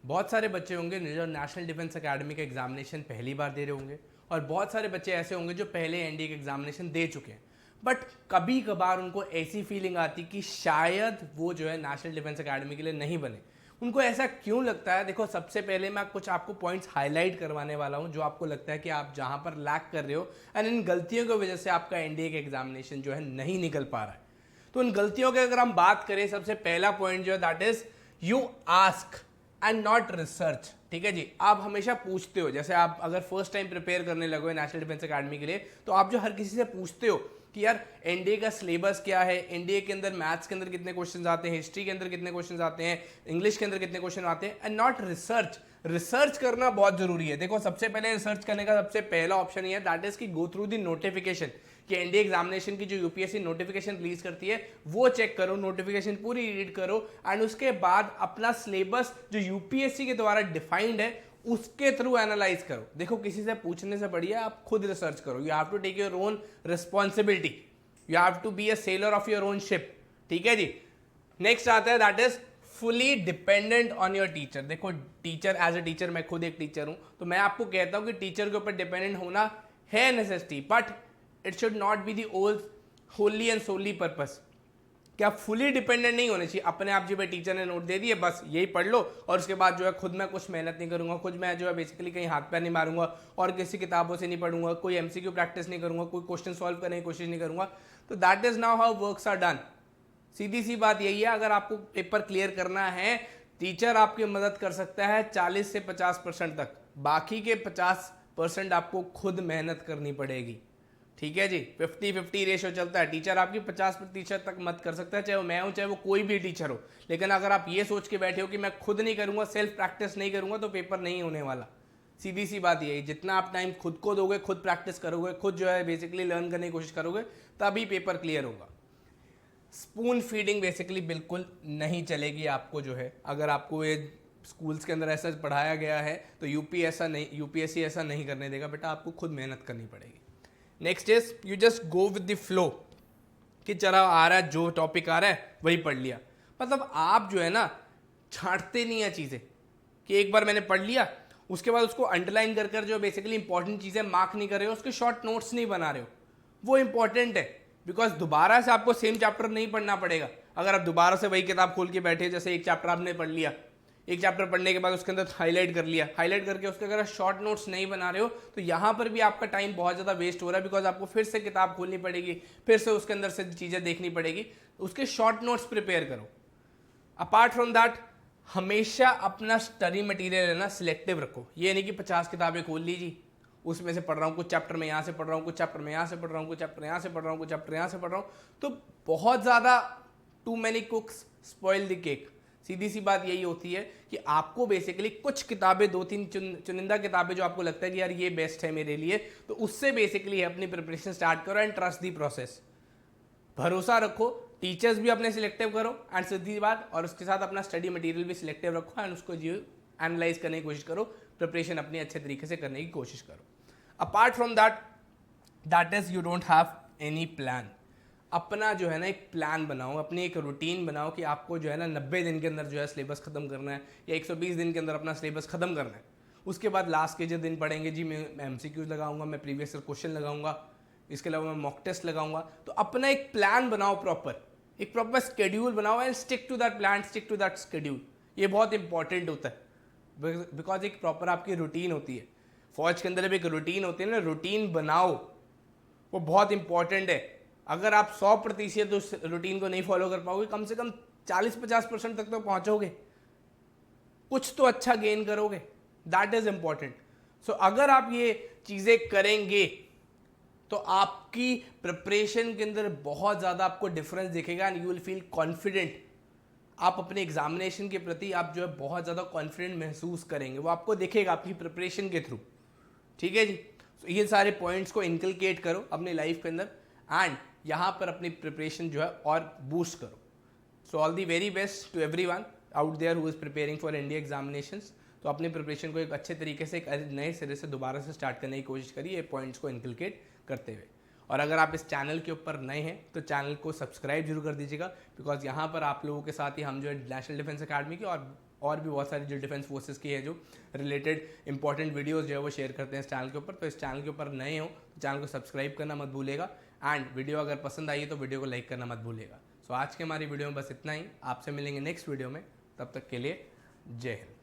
बहुत सारे बच्चे होंगे जो नेशनल डिफेंस एकेडमी का एग्जामिनेशन पहली बार दे रहे होंगे और बहुत सारे बच्चे ऐसे होंगे जो पहले एनडीए का एग्जामिनेशन दे चुके हैं, बट कभी कभार उनको ऐसी फीलिंग आती कि शायद वो जो है नेशनल डिफेंस एकेडमी के लिए नहीं बने। उनको ऐसा क्यों लगता है? देखो, सबसे पहले मैं कुछ आपको पॉइंट्स हाईलाइट करवाने वाला हूं जो आपको लगता है कि आप जहां पर लैक कर रहे हो एंड इन गलतियों की वजह से आपका एनडीए का एग्जामिनेशन जो है नहीं निकल पा रहा है। तो उन गलतियों की अगर हम बात करें, सबसे पहला पॉइंट जो है that is you ask and not research. ठीक है जी, आप हमेशा पूछते हो। जैसे आप अगर फर्स्ट टाइम प्रिपेयर करने लगो नेशनल डिफेंस एकेडमी के लिए, तो आप जो हर किसी से पूछते हो कि यार एनडीए का सिलेबस क्या है, एनडीए के अंदर मैथ्स के अंदर कितने क्वेश्चंस आते हैं, हिस्ट्री के अंदर कितने क्वेश्चंस आते हैं, इंग्लिश के अंदर कितने क्वेश्चन आते हैं, एंड नॉट रिसर्च। रिसर्च करना बहुत जरूरी है। देखो, सबसे पहले रिसर्च करने का सबसे पहला ऑप्शन ये है दैट इज कि गो थ्रू द नोटिफिकेशन, कि एनडीए एग्जामिनेशन की जो यूपीएससी नोटिफिकेशन रिलीज करती है वो चेक करो, नोटिफिकेशन पूरी रीड करो एंड उसके बाद अपना सिलेबस जो यूपीएससी के द्वारा डिफाइंड है उसके थ्रू एनालाइज करो। देखो, किसी से पूछने से बढ़िया आप खुद रिसर्च करो। You have to take your own responsibility, you have to be a seller of your own ship. ठीक है जी। नेक्स्ट आता है that is fully dependent on your teacher. देखो, टीचर एज ए टीचर, मैं खुद एक टीचर हूं, तो मैं आपको कहता हूं कि टीचर के ऊपर डिपेंडेंट होना है necessity, but it should not be the wholly and solely purpose. क्या फुली डिपेंडेंट नहीं होने चाहिए अपने आप। जी भाई टीचर ने नोट दे दिए, बस यही पढ़ लो और उसके बाद जो है खुद मैं कुछ मेहनत नहीं करूंगा, खुद मैं जो है बेसिकली कहीं हाथ पैर नहीं मारूंगा और किसी किताबों से नहीं पढ़ूंगा, कोई एमसीक्यू प्रैक्टिस नहीं करूंगा, कोई क्वेश्चन सॉल्व करने की कोशिश नहीं करूंगा। तो that is now how works are done. सीधी सी बात यही है, अगर आपको पेपर क्लियर करना है, टीचर आपकी मदद कर सकता है 40 से 50% तक, बाकी के 50% आपको खुद मेहनत करनी पड़ेगी। ठीक है जी, 50-50 रेशियो चलता है। टीचर आपकी 50% तक मदद कर सकता है, चाहे वो मैं हूं चाहे वो कोई भी टीचर हो। लेकिन अगर आप ये सोच के बैठे हो कि मैं खुद नहीं करूंगा, सेल्फ प्रैक्टिस नहीं करूंगा, तो पेपर नहीं होने वाला। सीधी सी बात यही, जितना आप टाइम खुद को दोगे, खुद प्रैक्टिस करोगे, खुद जो है बेसिकली लर्न करने की कोशिश करोगे, तभी पेपर क्लियर होगा। स्पून फीडिंग बेसिकली बिल्कुल नहीं चलेगी आपको। जो है अगर आपको ये स्कूल्स के अंदर ऐसा पढ़ाया गया है तो यूपीएससी ऐसा नहीं करने देगा बेटा, आपको खुद मेहनत करनी पड़ेगी। Next is you just go with the flow, कि चला आ रहा है, जो टॉपिक आ रहा है वही पढ़ लिया। मतलब आप जो है ना छांटते नहीं है चीज़ें, कि एक बार मैंने पढ़ लिया उसके बाद उसको अंडरलाइन कर कर जो बेसिकली इंपॉर्टेंट चीज़ें मार्क नहीं कर रहे हो, उसके शॉर्ट नोट्स नहीं बना रहे हो, वो इंपॉर्टेंट है। बिकॉज दोबारा से आपको सेम चैप्टर नहीं पढ़ना पड़ेगा। अगर आप दोबारा से वही किताब खोल के बैठे, जैसे एक चैप्टर आपने पढ़ लिया, एक चैप्टर पढ़ने के बाद उसके अंदर हाईलाइट कर लिया, हाईलाइट करके उसके अगर शॉर्ट नोट्स नहीं बना रहे हो तो यहाँ पर भी आपका टाइम बहुत ज़्यादा वेस्ट हो रहा है। बिकॉज आपको फिर से किताब खोलनी पड़ेगी, फिर से उसके अंदर से चीज़ें देखनी पड़ेगी। उसके शॉर्ट नोट्स प्रिपेयर करो। अपार्ट फ्रॉम दैट, हमेशा अपना स्टडी मटेरियल है ना सिलेक्टिव रखो। ये नहीं कि 50 किताबें खोल लीजिए, उसमें से पढ़ रहा हूँ, कुछ चैप्टर में यहाँ से पढ़ रहा हूँ, कुछ चैप्टर में यहाँ से पढ़ रहा हूँ, कुछ चैप्टर यहाँ से पढ़ रहा हूँ, कुछ चैप्टर यहाँ से पढ़ रहा हूँ, तो बहुत ज़्यादा too many cooks spoil the cake. सीधी सी बात यही होती है कि आपको बेसिकली कुछ किताबें, 2-3 चुनिंदा किताबें जो आपको लगता है कि यार ये बेस्ट है मेरे लिए, तो उससे बेसिकली अपनी प्रिपरेशन स्टार्ट करो एंड ट्रस्ट दी प्रोसेस। भरोसा रखो, टीचर्स भी अपने सिलेक्टिव करो एंड सीधी बात, और उसके साथ अपना स्टडी मटेरियल भी सिलेक्टिव रखो एंड उसको जो एनालाइज करने की कोशिश करो, प्रिपरेशन अपनी अच्छे तरीके से करने की कोशिश करो। Apart from that is you don't have any plan. अपना जो है ना एक प्लान बनाओ, अपनी एक रूटीन बनाओ कि आपको जो है ना 90 दिन के अंदर जो है सिलेबस खत्म करना है या 120 दिन के अंदर अपना सिलेबस खत्म करना है। उसके बाद लास्ट के जो दिन पढ़ेंगे जी, मैं एमसीक्यूज लगाऊंगा, मैं प्रीवियस ईयर क्वेश्चन लगाऊंगा, इसके अलावा मैं मॉक टेस्ट लगाऊंगा। तो अपना एक प्लान बनाओ, एक प्रॉपर स्केड्यूल बनाओ and stick to that plan, stick to that schedule. ये बहुत इंपॉर्टेंट होता है बिकॉज एक प्रॉपर आपकी रूटीन होती है। फौज के अंदर भी एक रूटीन होती है ना, रूटीन बनाओ, वो बहुत इंपॉर्टेंट है। अगर आप 100% उस रूटीन को नहीं फॉलो कर पाओगे, कम से कम 40-50% तक तो पहुंचोगे, कुछ तो अच्छा गेन करोगे। That is important. सो अगर आप ये चीजें करेंगे तो आपकी प्रिपरेशन के अंदर बहुत ज़्यादा आपको डिफरेंस दिखेगा and you will feel confident. आप अपने एग्जामिनेशन के प्रति आप जो है बहुत ज़्यादा कॉन्फिडेंट महसूस करेंगे, वो आपको दिखेगा आपकी प्रिपरेशन के थ्रू। ठीक है जी। तो ये सारे पॉइंट्स को इनकलकेट करो अपनी लाइफ के अंदर एंड यहाँ पर अपनी प्रिपरेशन जो है और बूस्ट करो। So all the very best to everyone out there who is preparing for NDA examinations. तो अपनी प्रिपरेशन को एक अच्छे तरीके से, एक नए सिरे से दोबारा से स्टार्ट करने की कोशिश करिए, ये पॉइंट्स को इनकलकेट करते हुए। और अगर आप इस चैनल के ऊपर नए हैं तो चैनल को सब्सक्राइब जरूर कर दीजिएगा, बिकॉज यहाँ पर आप लोगों के साथ ही हम जो है नेशनल डिफेंस एकेडमी की और और भी बहुत सारी जो डिफेंस फोर्सेस की है जो रिलेटेड इंपॉर्टेंट वीडियोस जो है वो शेयर करते हैं इस चैनल के ऊपर। तो इस चैनल के ऊपर नए हो तो चैनल को सब्सक्राइब करना मत भूलेगा, एंड वीडियो अगर पसंद आई है तो वीडियो को लाइक करना मत भूलेगा। सो आज के हमारी वीडियो में बस इतना ही, आपसे मिलेंगे नेक्स्ट वीडियो में, तब तक के लिए जय हिंद।